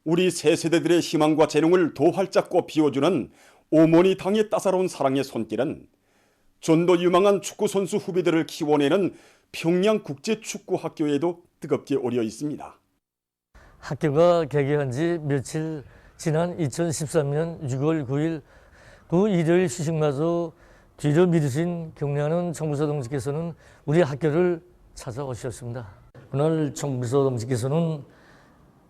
우리 새 세대들의 희망과 재능을 더 활짝 꽃피워주는 어머니 당의 따사로운 사랑의 손길은 좀 더 유망한 축구선수 후배들을 키워내는 평양국제축구학교에도 뜨겁게 오려 있습니다. 학교가 개교한 지 며칠 지난 2013년 6월 9일 그 일요일 휴식마저 뒤로 미루신 경례하는 정부서 동지께서는 우리 학교를 찾아오셨습니다. 오늘 정부서 동지께서는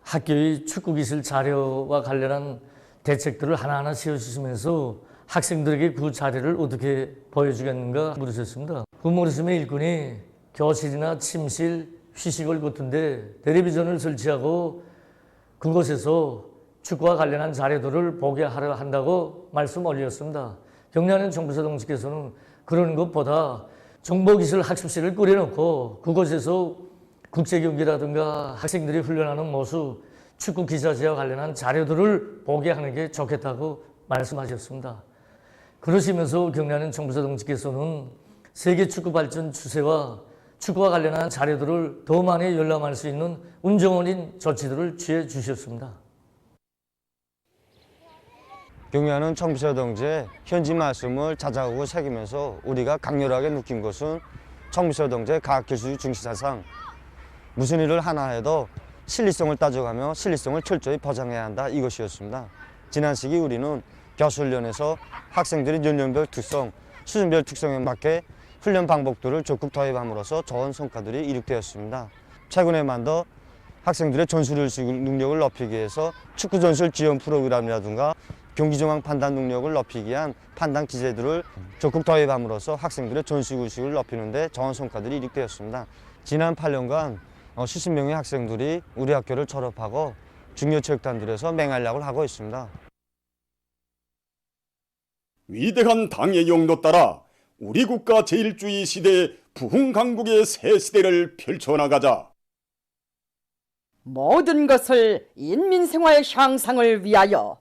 학교의 축구기술 자료와 관련한 대책들을 하나하나 세워주시면서 학생들에게 그 자료를 어떻게 보여주겠는가 물으셨습니다. 그 물으심의 일꾼이 교실이나 침실, 휴식을 거둔데 텔레비전을 설치하고 그곳에서 축구와 관련한 자료들을 보게 하려 한다고 말씀 올렸습니다. 경례하는 정부서 동지께서는 그런 것보다 정보기술 학습실을 꾸려놓고 그곳에서 국제경기라든가 학생들이 훈련하는 모습, 축구 기자재와 관련한 자료들을 보게 하는 게 좋겠다고 말씀하셨습니다. 그러시면서 경례하는 정부서 동지께서는 세계 축구 발전 추세와 축구와 관련한 자료들을 더 많이 열람할 수 있는 운정원인 조치들을 취해 주셨습니다. 경례하는 정부서 동지의 현지 말씀을 찾아오고 새기면서 우리가 강렬하게 느낀 것은 정부서 동지의 과학기술 중시사상 무슨 일을 하나 해도 실리성을 따져가며 실리성을 철저히 보장해야 한다 이것이었습니다. 지난 시기 우리는 교수훈련에서 학생들이 연령별 특성, 수준별 특성에 맞게 훈련 방법들을 적극 도입함으로써 좋은 성과들이 이룩되었습니다. 최근에만 더 학생들의 전술의식 능력을 높이기 위해서 축구 전술 지원 프로그램이라든가 경기 정황 판단 능력을 높이기 위한 판단 기제들을 적극 도입함으로써 학생들의 전술의식을 높이는 데 좋은 성과들이 이룩되었습니다. 지난 8년간 수십 명의 학생들이 우리 학교를 졸업하고 중요 체육단들에서 맹활약을 하고 있습니다. 위대한 당의 용도 따라 우리 국가 제1주의 시대의 부흥강국의 새 시대를 펼쳐나가자. 모든 것을 인민생활 향상을 위하여.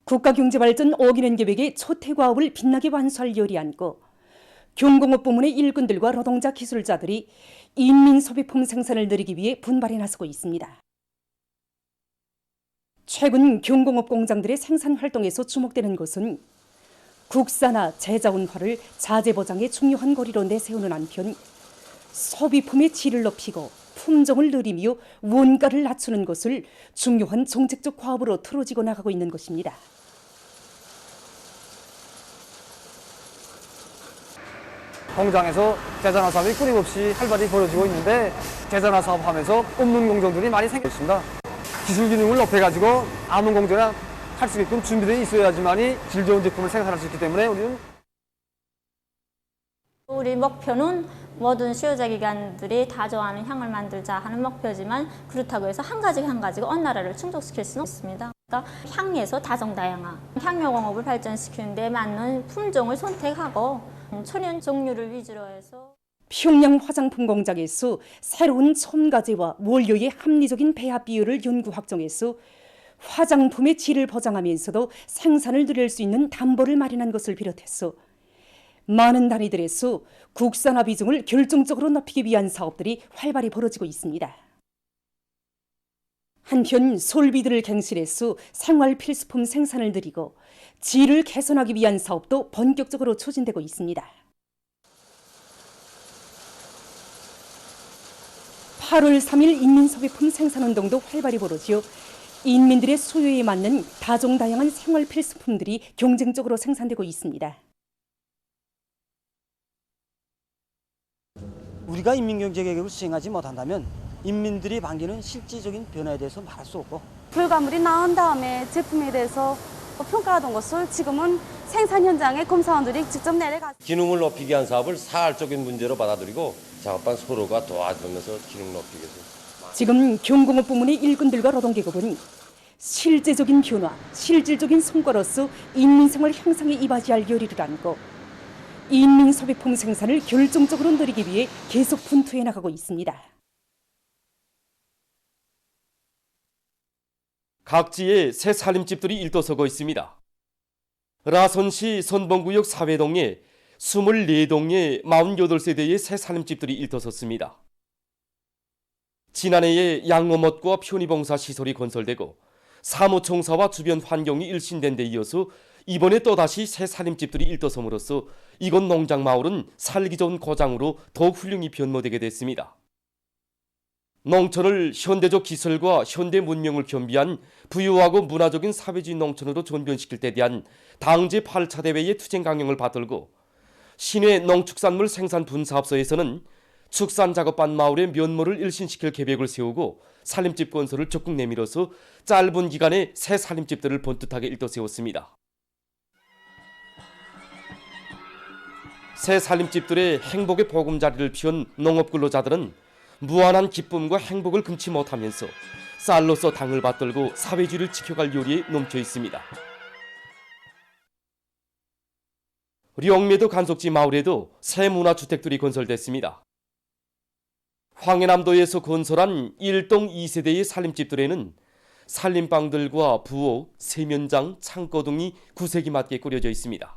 국가경제발전 5개년 계획의 초태과업을 빛나게 완수할 열이 안고 경공업 부문의 일꾼들과 노동자 기술자들이 인민 소비품 생산을 늘리기 위해 분발해 나서고 있습니다. 최근 경공업 공장들의 생산 활동에서 주목되는 것은 국산화 제자원화를 자재 보장의 중요한 고리로 내세우는 한편 소비품의 질을 높이고 품종을 늘리며 원가를 낮추는 것을 중요한 정책적 과업으로 틀어지고 나가고 있는 것입니다. 공장에서 제자화 사업이 끊임없이 활발히 벌어지고 있는데 제자화 사업하면서 없는 공정들이 많이 생겨 있습니다. 기술 기능을 높여가지고 아무 공정이나 할 수 있게끔 준비되어 있어야지만이 질 좋은 제품을 생산할 수 있기 때문에 우리 목표는 모든 수요자 기관들이 다 좋아하는 향을 만들자 하는 목표지만 그렇다고 해서 한 가지가 온 나라를 충족시킬 수는 없습니다. 그러니까 향에서 다종다양화, 향료공업을 발전시키는 데 맞는 품종을 선택하고 천연 종류를 위주로 해서 평양 화장품 공장에서 새로운 첨가제와 원료의 합리적인 배합 비율을 연구 확정해서 화장품의 질을 보장하면서도 생산을 늘릴 수 있는 담보를 마련한 것을 비롯해서 많은 단위들에서 국산화 비중을 결정적으로 높이기 위한 사업들이 활발히 벌어지고 있습니다. 한편 솔비들을 갱신해서 생활 필수품 생산을 늘리고 질을 개선하기 위한 사업도 본격적으로 추진되고 있습니다. 8월 3일 인민소비품 생산운동도 활발히 벌어지어 인민들의 수요에 맞는 다종다양한 생활 필수품들이 경쟁적으로 생산되고 있습니다. 우리가 인민경제개혁을 수행하지 못한다면 인민들이 반기는 실질적인 변화에 대해서 말할 수 없고 결과물이 나온 다음에 제품에 대해서 평가하던 것을 지금은 생산 현장에 검사원들이 직접 내려가서 기능을 높이기 위한 사업을 사활적인 문제로 받아들이고 작업반 서로가 도와주면서 기능 높이기 위해서 지금 경공업 부문의 일꾼들과 노동계급은 실제적인 변화, 실질적인 성과로서 인민생활 향상에 이바지할 열의를 안고 인민소비품 생산을 결정적으로 늘리기 위해 계속 분투해 나가고 있습니다. 각지에 새 살림집들이 일도서고 있습니다. 라선시 선봉구역 사회동에 24동의 48세대의 새 살림집들이 일터섰습니다. 지난해에 양어못과 편의봉사 시설이 건설되고 사무총사와 주변 환경이 일신된 데 이어서 이번에 또다시 새 살림집들이 일터섬으로써 이곳 농장마을은 살기 좋은 고장으로 더욱 훌륭히 변모되게 됐습니다. 농촌을 현대적 기술과 현대 문명을 겸비한 부유하고 문화적인 사회주의 농촌으로 전변시킬 때 대한 당제 8차 대회의 투쟁 강령을 받들고 시내 농축산물 생산 분사업소에서는 축산작업반 마을의 면모를 일신시킬 계획을 세우고 살림집 건설을 적극 내밀어서 짧은 기간에 새 살림집들을 번듯하게 일떠세웠습니다. 새 살림집들의 행복의 보금자리를 피운 농업근로자들은 무한한 기쁨과 행복을 금치 못하면서 쌀로서 당을 받들고 사회주의를 지켜갈 요리에 넘쳐 있습니다. 령매도 간속지 마을에도 새 문화주택들이 건설됐습니다. 황해남도에서 건설한 1동 2세대의 살림집들에는 살림방들과 부엌, 세면장, 창고 등이 구색이 맞게 꾸려져 있습니다.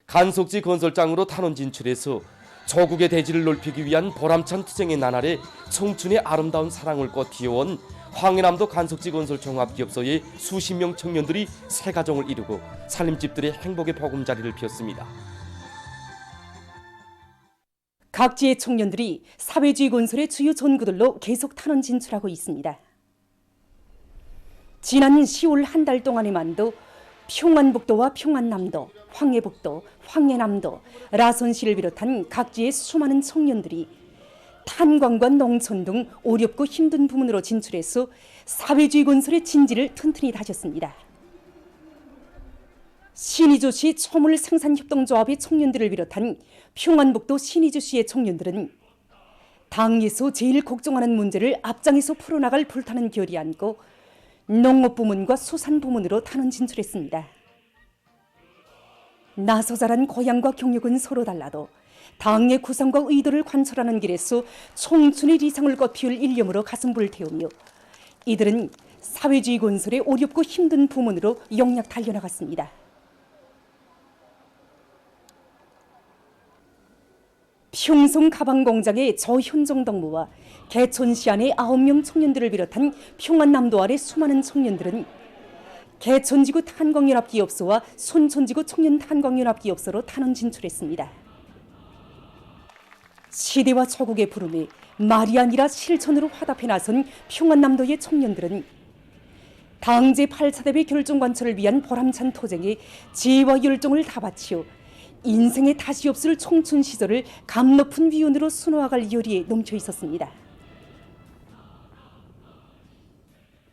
간속지 건설장으로 탄원 진출해서 조국의 대지를 넓히기 위한 보람찬 투쟁의 나날에 청춘의 아름다운 사랑을 꽃피워온 황해남도 간속지 건설 종합기업소의 수십 명 청년들이 새 가정을 이루고 살림집들의 행복의 보금자리를 피웠습니다. 각지의 청년들이 사회주의 건설의 주요 전구들로 계속 탄원 진출하고 있습니다. 지난 10월 한 달 동안에만도 평안북도와 평안남도, 황해북도, 황해남도, 라선시를 비롯한 각지의 수많은 청년들이 탄광과 농촌 등 어렵고 힘든 부문으로 진출해서 사회주의 건설의 진지를 튼튼히 다졌습니다. 신의주시 초물 생산협동조합의 청년들을 비롯한 평안북도 신의주시의 청년들은 당에서 제일 걱정하는 문제를 앞장에서 풀어나갈 불타는 결의 안고 농업부문과 수산부문으로 탄원 진출했습니다. 나서 자란 고향과 경력은 서로 달라도 당의 구상과 의도를 관철하는 길에서 청춘의 리상을 꽃피울 일념으로 가슴불을 태우며 이들은 사회주의 건설의 어렵고 힘든 부문으로 용약 달려나갔습니다. 평성 가방공장의 저현정 동무와 개천시 안의 9명 청년들을 비롯한 평안남도 아래 수많은 청년들은 개천지구 탄광연합기업소와 손천지구 청년탄광연합기업소로 탄원 진출했습니다. 시대와 조국의 부름에 말이 아니라 실천으로 화답해 나선 평안남도의 청년들은 당제 8차 대회 결정관철을 위한 보람찬 토쟁에 지혜와 열정을 다 바치어 인생에 다시 없을 청춘 시절을 감 높은 위원으로 수놓아갈 열의에 넘쳐 있었습니다.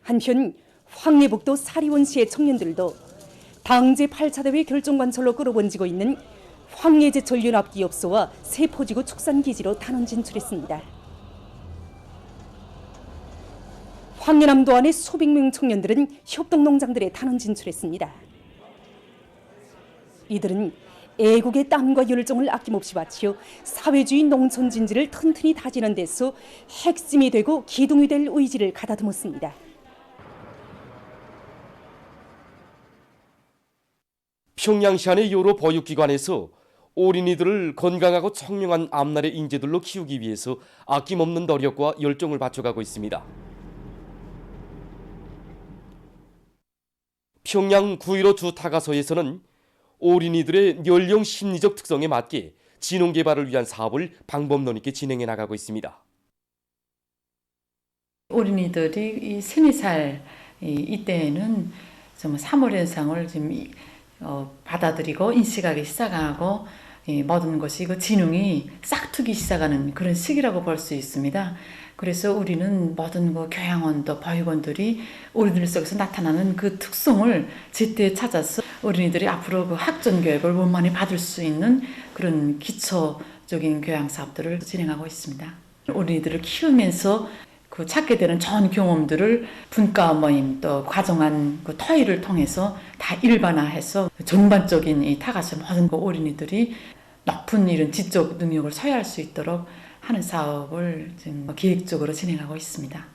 한편 황해북도 사리원시의 청년들도 당제 8차 대회 결정관철로 끌어번지고 있는 황해제철연합기업소와 세포지구 축산기지로 탄원 진출했습니다. 황해남도 안의 수백 명 청년들은 협동농장들에 탄원 진출했습니다. 이들은 애국의 땀과 열정을 아낌없이 바치어 사회주의 농촌 진지를 튼튼히 다지는 데서 핵심이 되고 기둥이 될 의지를 가다듬었습니다. 평양시 안의 여러 보육기관에서 어린이들을 건강하고 청명한 앞날의 인재들로 키우기 위해서 아낌없는 노력과 열정을 바쳐가고 있습니다. 평양 9.15 주타가소에서는 어린이들의 연령 심리적 특성에 맞게 지능 개발을 위한 사업을 방법론 있게 진행해 나가고 있습니다. 어린이들이 이 3, 4살 이때에는 정말 사물현상을 좀 받아들이고 인식하기 시작하고 모든 것이 그 지능이 싹트기 시작하는 그런 시기라고 볼 수 있습니다. 그래서 우리는 모든 그 교양원도 보육원들이 어린이들 속에서 나타나는 그 특성을 제때 찾아서 어린이들이 앞으로 그 학전 교육을 원만히 받을 수 있는 그런 기초적인 교양 사업들을 진행하고 있습니다. 어린이들을 키우면서 그 찾게 되는 좋은 경험들을 분과 모임 또 과정한 그 토의를 통해서 다 일반화해서 전반적인 이 타가시 모든 그 어린이들이 높은 이런 지적 능력을 소유할 수 있도록 하는 사업을 지금 계획적으로 진행하고 있습니다.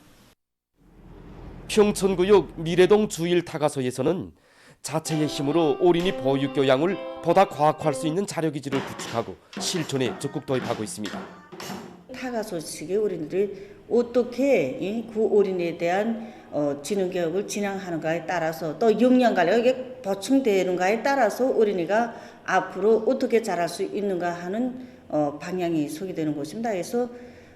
평촌구역 미래동 주일 타가소에서는 자체의 힘으로 어린이 보육 교양을 보다 과학화할 수 있는 자료기지를 구축하고 실천에 적극 도입하고 있습니다. 타가 소식의 어린이들이 어떻게 그 어린이에 대한 지능 교육을 진행하는가에 따라서 또 역량 관리가 이게 보충되는가에 따라서 어린이가 앞으로 어떻게 자랄 수 있는가 하는 방향이 소개되는 것입니다. 그래서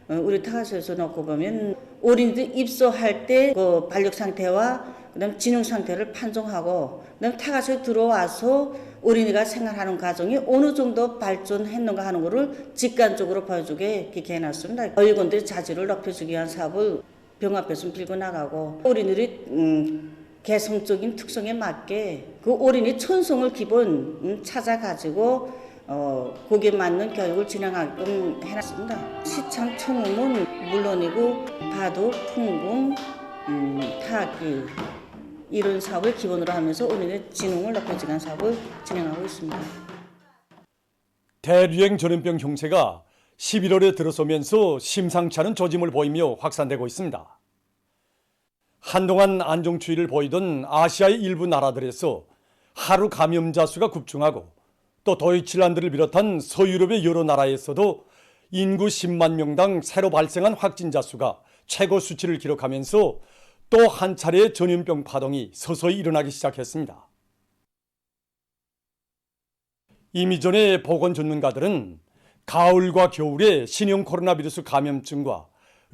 우리 타가소에서 놓고 보면 어린이들 입소할 때 그 발육 상태와 그다음 지능 상태를 판정하고 그다음 타가소에 들어와서 어린이가 생활하는 과정이 어느 정도 발전했는가 하는 것을 직관적으로 보여주게 이렇게 해놨습니다. 어린이들의 자질을 높여주기 위한 사업을 병합해서 빌고 나가고 어린이들의 개성적인 특성에 맞게 그 어린이 천성을 기본 찾아가지고 거기에 맞는 교육을 진행하게끔 해놨습니다. 시창 청음은 물론이고 바둑, 풍궁, 타악기 이런 사업을 기본으로 하면서 어린이 지능을 높여주기 위한 사업을 진행하고 있습니다. 대류행 전염병 형세가 11월에 들어서면서 심상치 않은 조짐을 보이며 확산되고 있습니다. 한동안 안정추이를 보이던 아시아의 일부 나라들에서 하루 감염자 수가 급증하고 또 도이칠란드를 비롯한 서유럽의 여러 나라에서도 인구 10만 명당 새로 발생한 확진자 수가 최고 수치를 기록하면서 또 한 차례의 전염병 파동이 서서히 일어나기 시작했습니다. 이미 전에 보건 전문가들은 가을과 겨울에 신형 코로나 바이러스 감염증과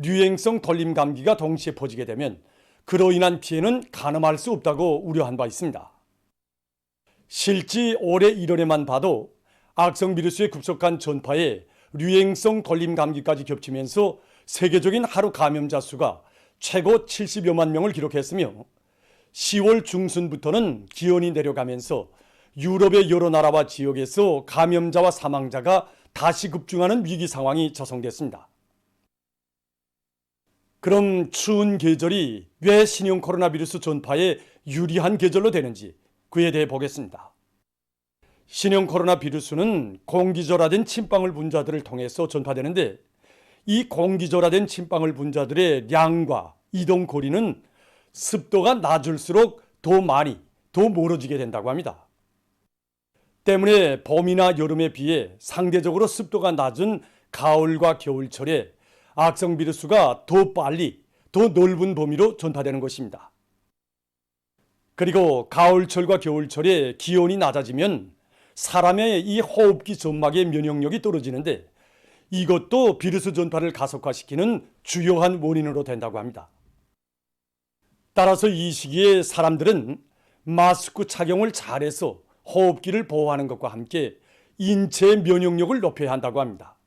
유행성 돌림 감기가 동시에 퍼지게 되면 그로 인한 피해는 가늠할 수 없다고 우려한 바 있습니다. 실제 올해 1월에만 봐도 악성 바이러스의 급속한 전파에 유행성 돌림 감기까지 겹치면서 세계적인 하루 감염자 수가 최고 70여만 명을 기록했으며 10월 중순부터는 기온이 내려가면서 유럽의 여러 나라와 지역에서 감염자와 사망자가 다시 급증하는 위기 상황이 조성됐습니다. 그럼 추운 계절이 왜 신형 코로나 바이러스 전파에 유리한 계절로 되는지 그에 대해 보겠습니다. 신형 코로나 바이러스는 공기절하된 침방울 분자들을 통해서 전파되는데 이 공기절하된 침방울 분자들의 양과 이동 거리는 습도가 낮을수록 더 많이, 더 멀어지게 된다고 합니다. 때문에 봄이나 여름에 비해 상대적으로 습도가 낮은 가을과 겨울철에 악성 바이러스가 더 빨리, 더 넓은 범위로 전파되는 것입니다. 그리고 가을철과 겨울철에 기온이 낮아지면 사람의 이 호흡기 점막의 면역력이 떨어지는데 이것도 바이러스 전파를 가속화시키는 주요한 원인으로 된다고 합니다. 따라서 이 시기에 사람들은 마스크 착용을 잘해서 호흡기를 보호하는 것과 함께 인체의 면역력을 높여야 한다고 합니다.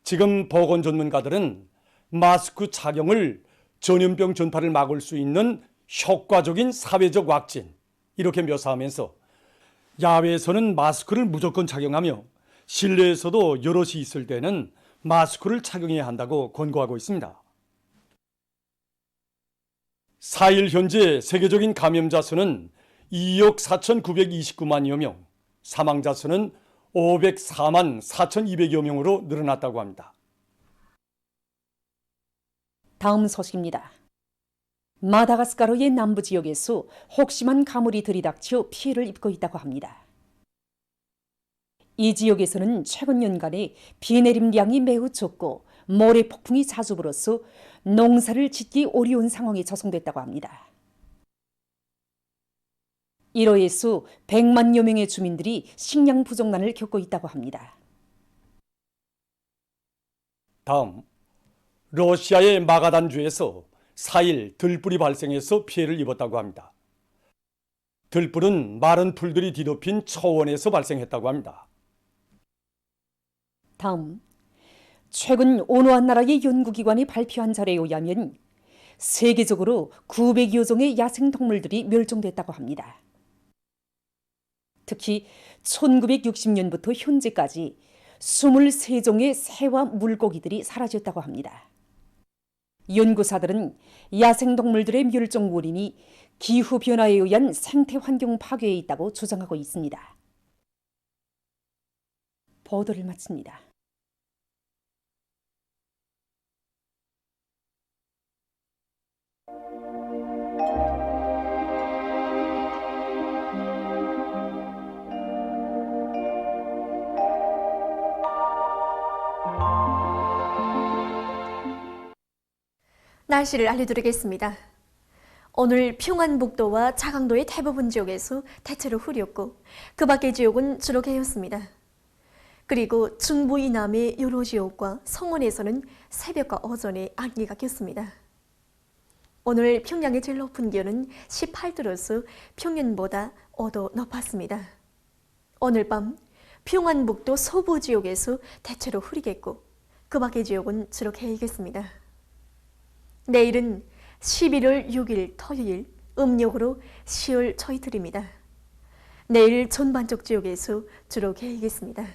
지금 보건 전문가들은 마스크 착용을 전염병 전파를 막을 수 있는 효과적인 사회적 왁진 이렇게 묘사하면서 야외에서는 마스크를 무조건 착용하며 실내에서도 여럿이 있을 때는 마스크를 착용해야 한다고 권고하고 있습니다. 4일 현재 세계적인 감염자 수는 2억 4,929만여 명, 사망자 수는 504만 4,200여 명으로 늘어났다고 합니다. 다음 소식입니다. 마다가스카르의 남부 지역에서 혹심한 가물이 들이닥쳐 피해를 입고 있다고 합니다. 이 지역에서는 최근 연간에 비 내림량이 매우 적고 모래 폭풍이 자주 불어서 농사를 짓기 어려운 상황이 조성됐다고 합니다. 이로 인해서 100만여 명의 주민들이 식량 부족난을 겪고 있다고 합니다. 다음, 러시아의 마가단주에서 4일 들불이 발생해서 피해를 입었다고 합니다. 들불은 마른 풀들이 뒤덮인 초원에서 발생했다고 합니다. 다음, 최근 어느 한 나라의 연구기관이 발표한 자료에 의하면 세계적으로 900여 종의 야생동물들이 멸종됐다고 합니다. 특히 1960년부터 현재까지 23종의 새와 물고기들이 사라졌다고 합니다. 연구사들은 야생동물들의 멸종 원인이 기후변화에 의한 생태환경 파괴에 있다고 주장하고 있습니다. 보도를 마칩니다. 날씨를 알려드리겠습니다. 오늘 평안북도와 자강도의 대부분 지역에서 대체로 흐렸고 그 밖의 지역은 주로 개였습니다. 그리고 중부 이남의 여러 지역과 성원에서는 새벽과 오전에 안개가 꼈습니다. 오늘 평양의 제일 높은 기온은 18도로서 평년보다 5도 높았습니다. 오늘 밤 평안북도 서부 지역에서 대체로 흐리겠고 그 밖의 지역은 주로 개이겠습니다. 내일은 11월 6일 토요일 음력으로 10월 초이틀입니다. 내일 전반적 지역에서 주로 개이겠습니다.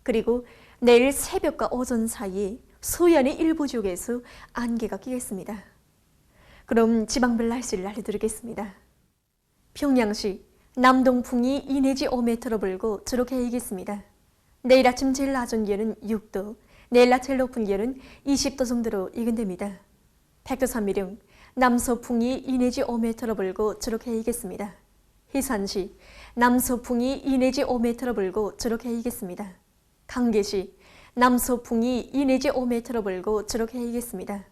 그리고 내일 새벽과 오전 사이에 서해안의 일부 지역에서 안개가 끼겠습니다. 그럼 지방별 날씨를 알려드리겠습니다. 평양시 남동풍이 2 내지 5m 불고 주로 개이겠습니다. 내일 아침 제일 낮은 기온은 6도, 내일 낮 제일 높은 기온은 20도 정도로 예견됩니다. 백두산미령 남서풍이 2 내지 5m 불고 주로 개이겠습니다. 희산시 남서풍이 2 내지 5m 불고 주로 개이겠습니다. 강계시 남서풍이 2 내지 5m 불고 주로 개이겠습니다.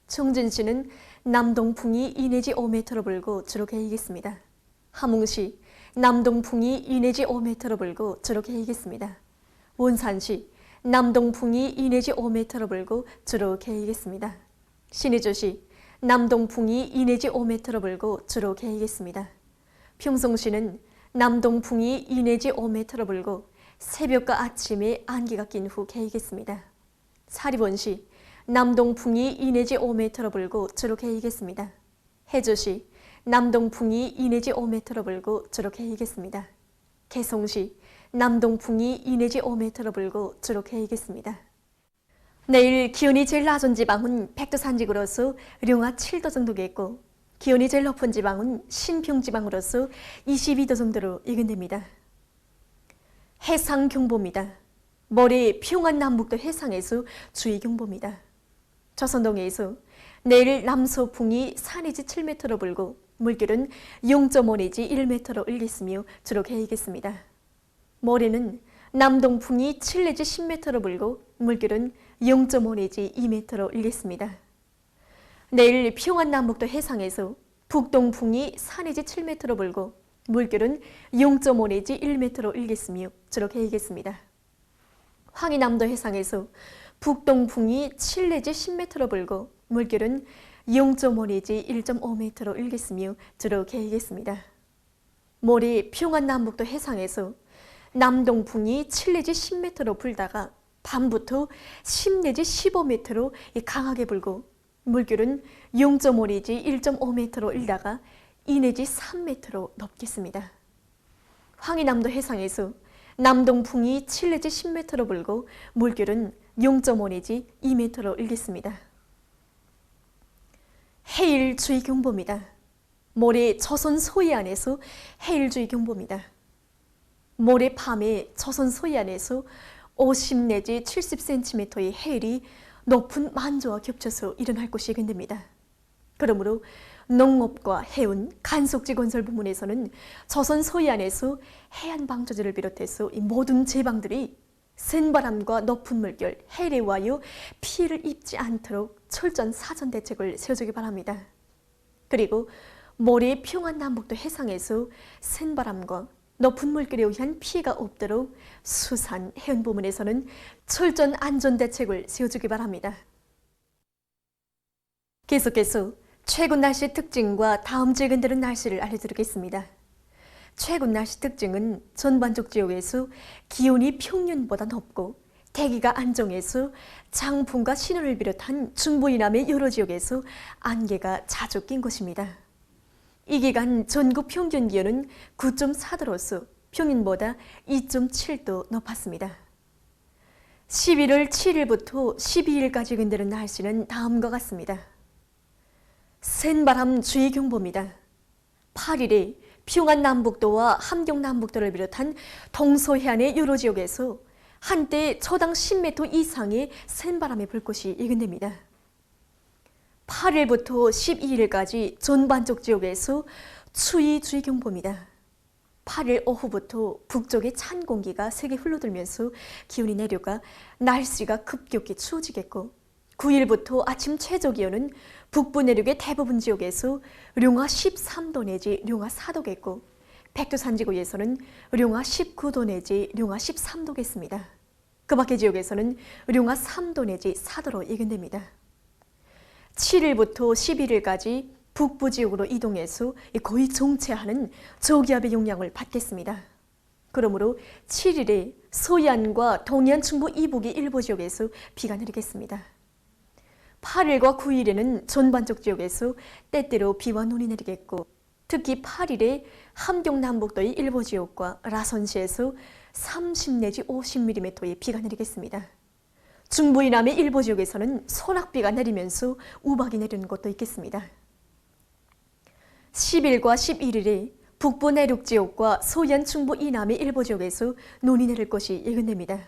청진시는 남동풍이 2 내지 5m 불고 주로 개이겠습니다. 함흥시 남동풍이 2 내지 5m 불고 주로 개이겠습니다. 원산시 남동풍이 2 내지 5m 불고 주로 개이겠습니다. 신의주시 남동풍이 2 내지 5m 불고 주로 개이겠습니다. 평성시는 남동풍이 2 내지 5m 불고 새벽과 아침에 안개가 낀 후 개이겠습니다. 사리본시 남동풍이 2 내지 5m 불고 주로 개이겠습니다. 해주시 남동풍이 2 내지 5m 불고 주로 개이겠습니다. 개성시 남동풍이 2 내지 5m 불고 주로 개이겠습니다. 내일 기온이 제일 낮은 지방은 백두산지구로서 령화 7도 정도겠고 기온이 제일 높은 지방은 신평지방으로서 22도 정도로 예견됩니다. 해상경보입니다. 모레 평안남북도 해상에서 주의경보입니다. 조선동해에서 내일 남서풍이 4 내지 7m로 불고 물결은 0.5 내지 1m로 일겠으며 주로 개이겠습니다. 모레는 남동풍이 7 내지 10m로 불고 물결은 0.5 내지 2m로 일겠습니다. 내일 평안남북도 해상에서 북동풍이 4 내지 7m로 불고 물결은 0.5 내지 1m로 일겠으며 주로 개이겠습니다. 황해남도 해상에서 북동풍이 7 내지 10m로 불고 물결은 0.5 내지 1.5m로 일겠으며 주로 개이겠습니다. 모레 평안남북도 해상에서 남동풍이 7 내지 10m로 불다가 밤부터 10 내지 15m로 강하게 불고 물결은 0.5 내지 1.5m로 일다가 2 내지 3m로 높겠습니다. 황해남도 해상에서 남동풍이 7 내지 10m로 불고 물결은 0.5 내지 2m로 일겠습니다. 해일주의경보입니다. 모레 조선 서해안에서 해일주의경보입니다. 모레 밤에 조선 서해안에서 50 내지 70cm의 해일이 높은 만조와 겹쳐서 일어날 것이 예견됩니다. 그러므로 농업과 해운, 간속지 건설 부문에서는 조선 서해안에서 해안방조제를 비롯해서 이 모든 제방들이 센 바람과 높은 물결, 해일에 와요 피해를 입지 않도록 철저한 사전 대책을 세워주기 바랍니다. 그리고 모레 평안남북도 해상에서 센 바람과 높은 물결에 의한 피해가 없도록 수산, 해운 부문에서는 철저한 안전 대책을 세워주기 바랍니다. 계속해서 최근 날씨 특징과 다음 최근들은 날씨를 알려드리겠습니다. 최근 날씨 특징은 전반적 지역에서 기온이 평년보다 높고 대기가 안정해서 장풍과 신호를 비롯한 중부 이남의 여러 지역에서 안개가 자주 낀 것입니다. 이 기간 전국 평균 기온은 9.4도로서 평년보다 2.7도 높았습니다. 11월 7일부터 12일까지 예견되는 날씨는 다음과 같습니다. 센바람 주의경보입니다. 8일에 평안남북도와 함경남북도를 비롯한 동서해안의 여러 지역에서 한때 초당 10m 이상의 센바람이 불 것이 예견됩니다. 8일부터 12일까지 전반적 지역에서 추위주의경보입니다. 8일 오후부터 북쪽에 찬 공기가 세게 흘러들면서 기온이 내려가 날씨가 급격히 추워지겠고 9일부터 아침 최저 기온은 북부 내륙의 대부분 지역에서 룡화 13도 내지 룡화 4도겠고 백두 산지구에서는 룡화 19도 내지 룡화 13도겠습니다. 그 밖의 지역에서는 룡화 3도 내지 4도로 예견됩니다. 7일부터 11일까지 북부 지역으로 이동해서 거의 정체하는 저기압의 영향을 받겠습니다. 그러므로 7일에 서해안과 동해안 충북 이북의 일부 지역에서 비가 내리겠습니다. 8일과 9일에는 전반적 지역에서 때때로 비와 눈이 내리겠고 특히 8일에 함경 남북도의 일부 지역과 라선시에서 30 내지 50mm의 비가 내리겠습니다. 중부 이남의 일부 지역에서는 소낙비가 내리면서 우박이 내리는 곳도 있겠습니다. 10일과 11일에 북부 내륙 지역과 서해안 충북 이남의 일부 지역에서 눈이 내릴 것이 예견됩니다.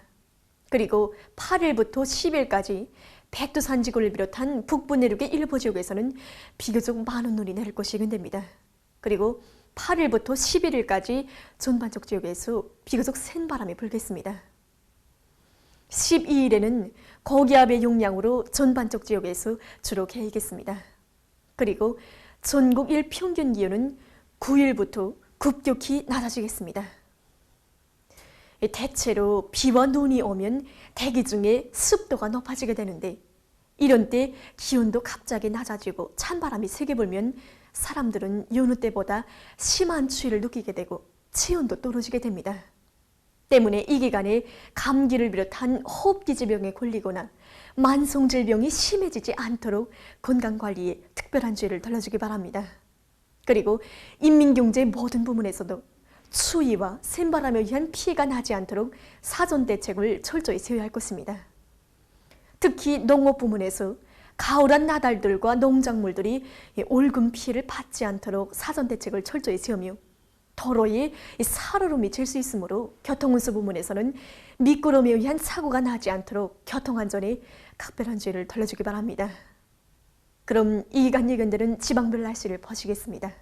그리고 8일부터 10일까지 백두산지구를 비롯한 북부 내륙의 일부 지역에서는 비교적 많은 눈이 내릴 것이 예견됩니다. 그리고 8일부터 11일까지 전반적 지역에서 비교적 센 바람이 불겠습니다. 12일에는 고기압의 영향으로 전반적 지역에서 주로 개이겠습니다. 그리고 전국 일평균 기온은 9일부터 급격히 낮아지겠습니다. 대체로 비와 눈이 오면 대기 중에 습도가 높아지게 되는데 이런 때 기온도 갑자기 낮아지고 찬바람이 세게 불면 사람들은 여느 때보다 심한 추위를 느끼게 되고 체온도 떨어지게 됩니다. 때문에 이 기간에 감기를 비롯한 호흡기 질병에 걸리거나 만성질병이 심해지지 않도록 건강관리에 특별한 주의를 들어주기 바랍니다. 그리고 인민경제 모든 부문에서도 추위와 센바람에 의한 피해가 나지 않도록 사전 대책을 철저히 세워야 할 것입니다. 특히 농업 부문에서 가을한 나달들과 농작물들이 올금 피해를 받지 않도록 사전 대책을 철저히 세우며 도로에 살얼음이 미칠 수 있으므로 교통운수 부문에서는 미끄럼에 의한 사고가 나지 않도록 교통안전에 각별한 주의를 들어주기 바랍니다. 그럼 이 기간 예견되는 지방별 날씨를 보시겠습니다.